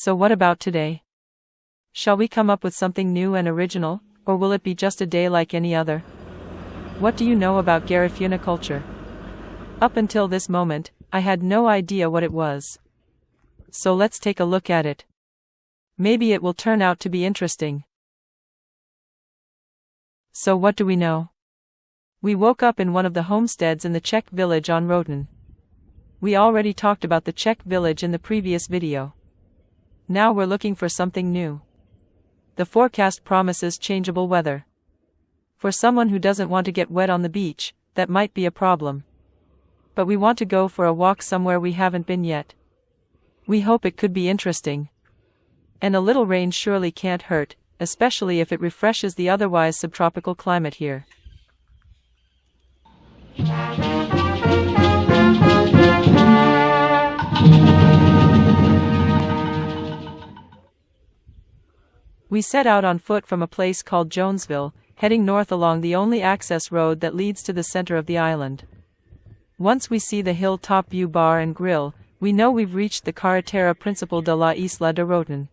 So what about today? Shall we come up with something new and original, or will it be just a day like any other? What do you know about Garifuna culture? Up until this moment, I had no idea what it was. So let's take a look at it. Maybe it will turn out to be interesting. So what do we know? We woke up in one of the homesteads in the Czech village on Roatán. We already talked about the Czech village in the previous video. Now we're looking for something new. The forecast promises changeable weather. For someone who doesn't want to get wet on the beach, that might be a problem. But we want to go for a walk somewhere we haven't been yet. We hope it could be interesting. And a little rain surely can't hurt, especially if it refreshes the otherwise subtropical climate here. We set out on foot from a place called Jonesville, heading north along the only access road that leads to the center of the island. Once we see the hilltop view bar and grill, we know we've reached the Carretera Principal de la Isla de Roatán.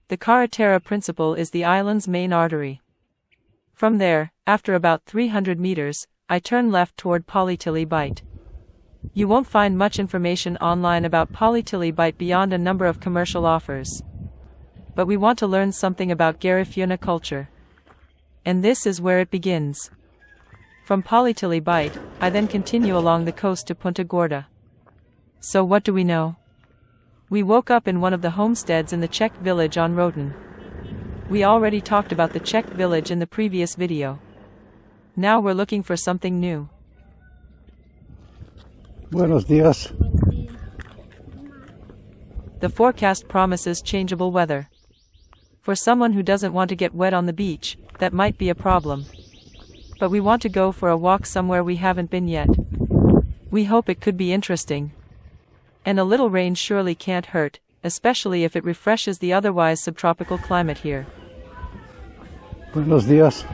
The Carretera Principal is the island's main artery. From there, after about 300 meters, I turn left toward Pollytilly Bight. You won't find much information online about Pollytilly Bight beyond a number of commercial offers. But we want to learn something about Garifuna culture. And this is where it begins. From Pollytilly Bight, I then continue along the coast to Punta Gorda. So what do we know? We woke up in one of the homesteads in the Czech village on Roatán. We already talked about the Czech village in the previous video. Now we're looking for something new. Buenos días. The forecast promises changeable weather. For someone who doesn't want to get wet on the beach, that might be a problem. But we want to go for a walk somewhere we haven't been yet. We hope it could be interesting. And a little rain surely can't hurt, especially if it refreshes the otherwise subtropical climate here. Buenos días.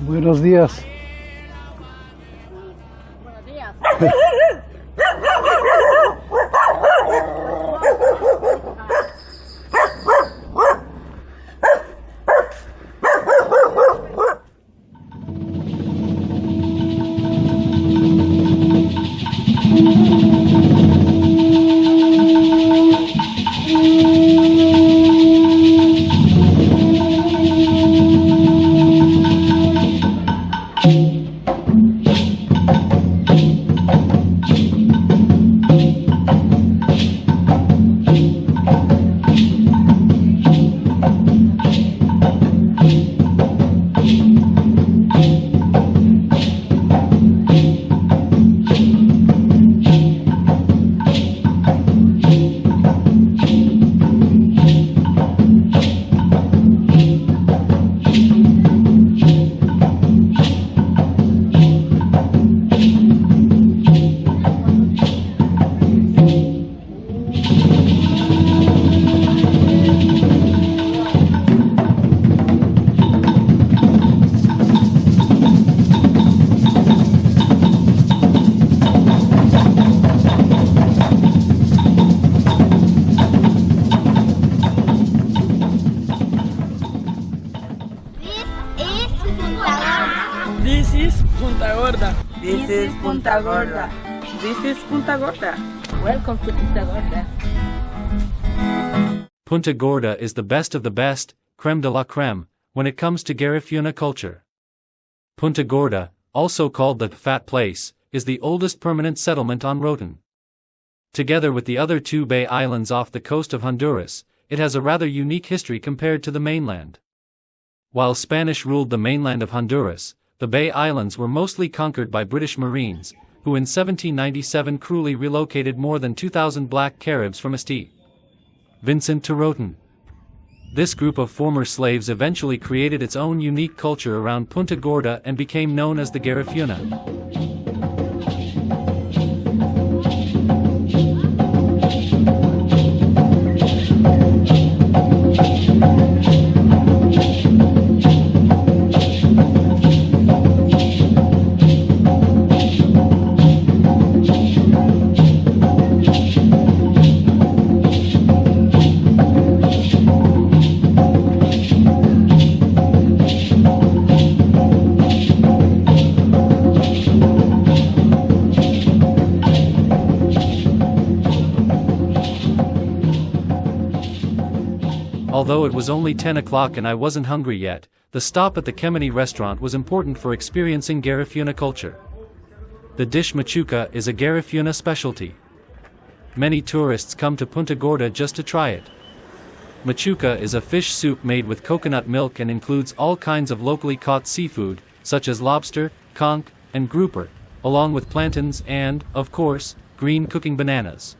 Buenos días. Buenos días. This is Punta Gorda. This is Punta Gorda. This is Punta Gorda. Welcome to Punta Gorda. Punta Gorda is the best of the best, creme de la creme, when it comes to Garifuna culture. Punta Gorda, also called the Fat Place, is the oldest permanent settlement on Roatán. Together with the other two Bay Islands off the coast of Honduras, it has a rather unique history compared to the mainland. While Spanish ruled the mainland of Honduras, the Bay Islands were mostly conquered by British Marines, who in 1797 cruelly relocated more than 2,000 black Caribs from St. Vincent to Roatán. This group of former slaves eventually created its own unique culture around Punta Gorda and became known as the Garifuna. Although it was only 10 o'clock and I wasn't hungry yet, the stop at the Kemeny restaurant was important for experiencing Garifuna culture. The dish Machuca is a Garifuna specialty. Many tourists come to Punta Gorda just to try it. Machuca is a fish soup made with coconut milk and includes all kinds of locally caught seafood, such as lobster, conch, and grouper, along with plantains and, of course, green cooking bananas.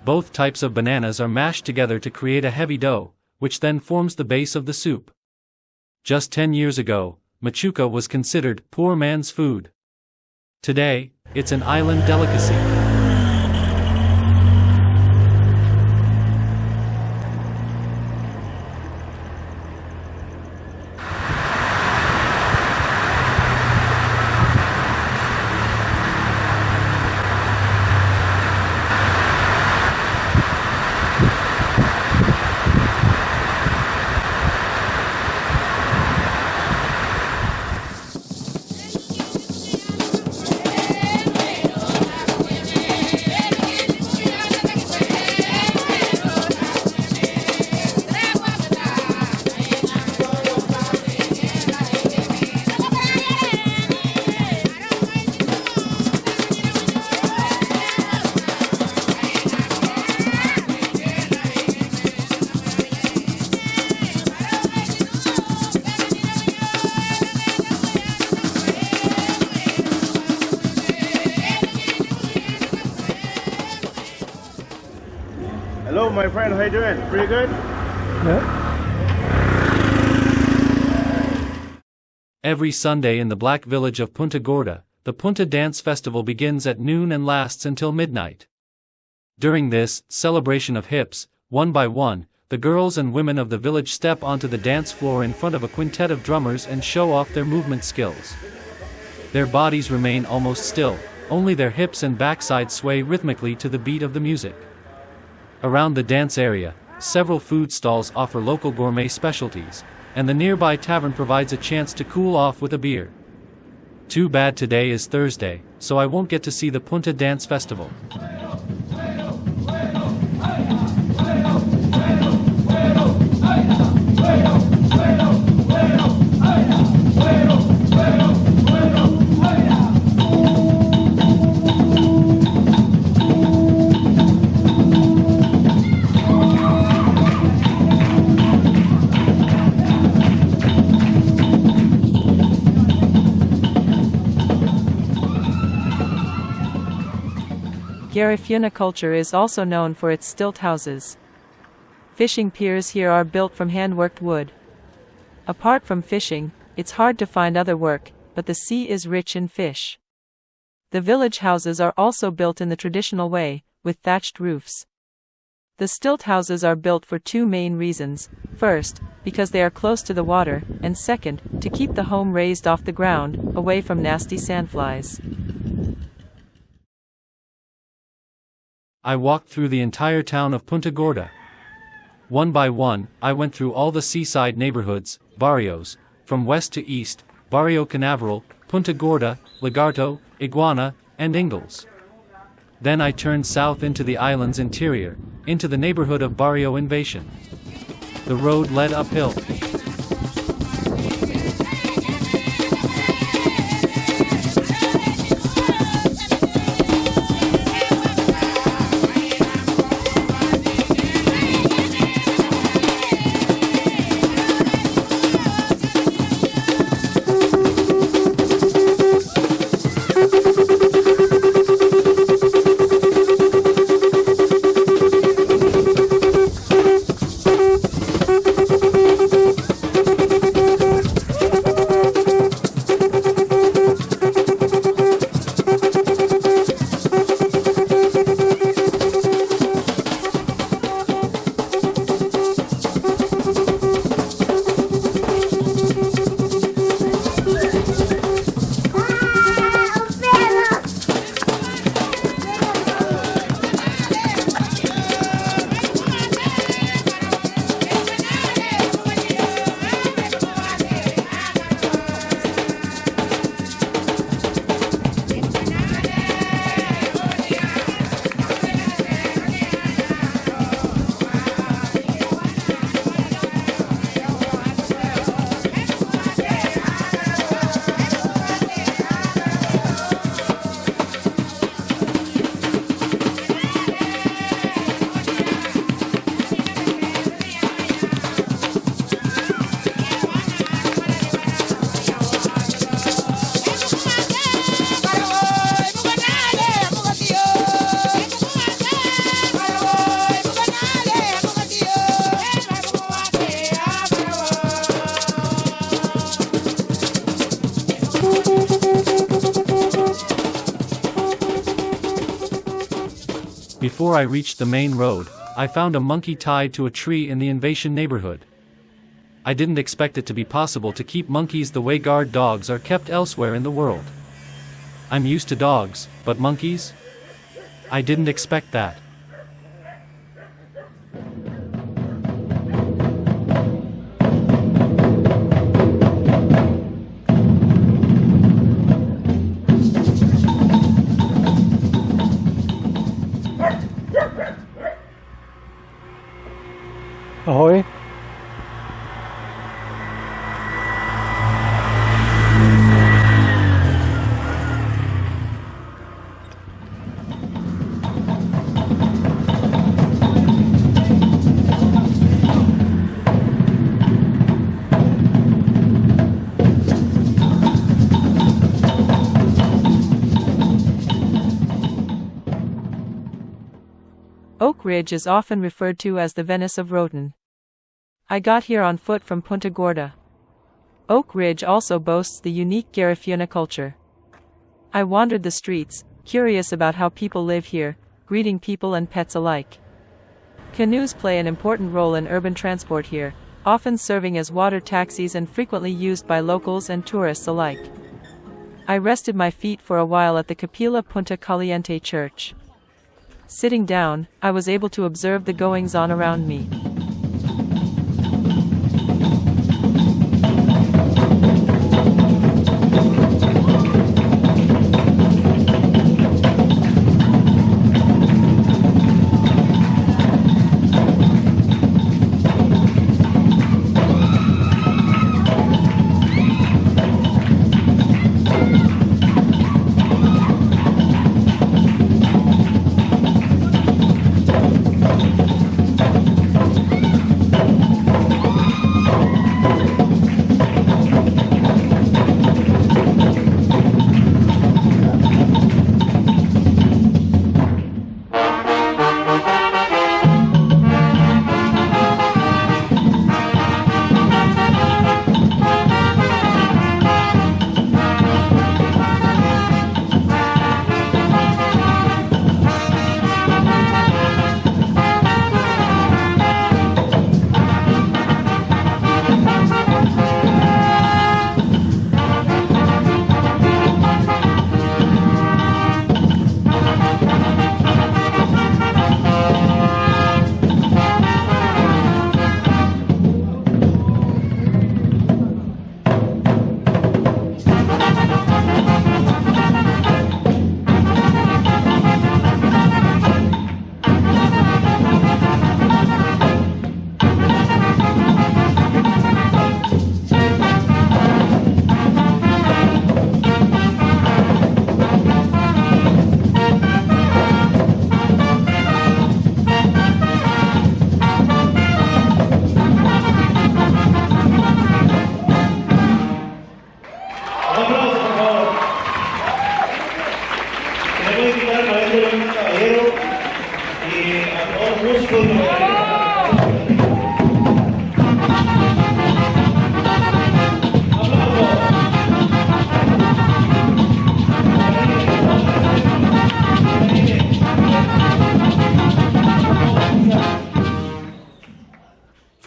Both types of bananas are mashed together to create a heavy dough, which then forms the base of the soup. Just 10 years ago, Machuca was considered poor man's food. Today, it's an island delicacy. Hello, my friend. How you doing? Pretty good? Yeah. Every Sunday in the black village of Punta Gorda, the Punta Dance Festival begins at noon and lasts until midnight. During this celebration of hips, one by one, the girls and women of the village step onto the dance floor in front of a quintet of drummers and show off their movement skills. Their bodies remain almost still, only their hips and backside sway rhythmically to the beat of the music. Around the dance area, several food stalls offer local gourmet specialties, and the nearby tavern provides a chance to cool off with a beer. Too bad today is Thursday, so I won't get to see the Punta Dance Festival. Garifuna culture is also known for its stilt houses. Fishing piers here are built from hand-worked wood. Apart from fishing, it's hard to find other work, but the sea is rich in fish. The village houses are also built in the traditional way, with thatched roofs. The stilt houses are built for two main reasons: first, because they are close to the water, and second, to keep the home raised off the ground, away from nasty sandflies. I walked through the entire town of Punta Gorda. One by one, I went through all the seaside neighborhoods, barrios, from west to east, Barrio Canaveral, Punta Gorda, Lagarto, Iguana, and Ingalls. Then I turned south into the island's interior, into the neighborhood of Barrio Invasion. The road led uphill. Before I reached the main road, I found a monkey tied to a tree in the Invasion neighborhood. I didn't expect it to be possible to keep monkeys the way guard dogs are kept elsewhere in the world. I'm used to dogs, but monkeys? I didn't expect that. Ahoy. Oak Ridge is often referred to as the Venice of Roatán. I got here on foot from Punta Gorda. Oak Ridge also boasts the unique Garifuna culture. I wandered the streets, curious about how people live here, greeting people and pets alike. Canoes play an important role in urban transport here, often serving as water taxis and frequently used by locals and tourists alike. I rested my feet for a while at the Capilla Punta Caliente church. Sitting down, I was able to observe the goings-on around me.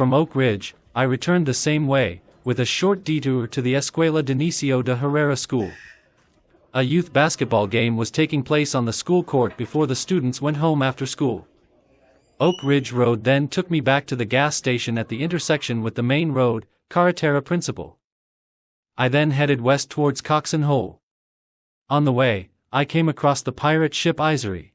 From Oak Ridge, I returned the same way, with a short detour to the Escuela Dionisio de Herrera School. A youth basketball game was taking place on the school court before the students went home after school. Oak Ridge Road then took me back to the gas station at the intersection with the main road, Carretera Principal. I then headed west towards Coxon Hole. On the way, I came across the pirate ship Isery.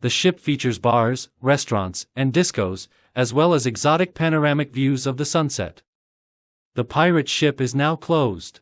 The ship features bars, restaurants, and discos, as well as exotic panoramic views of the sunset. The pirate ship is now closed.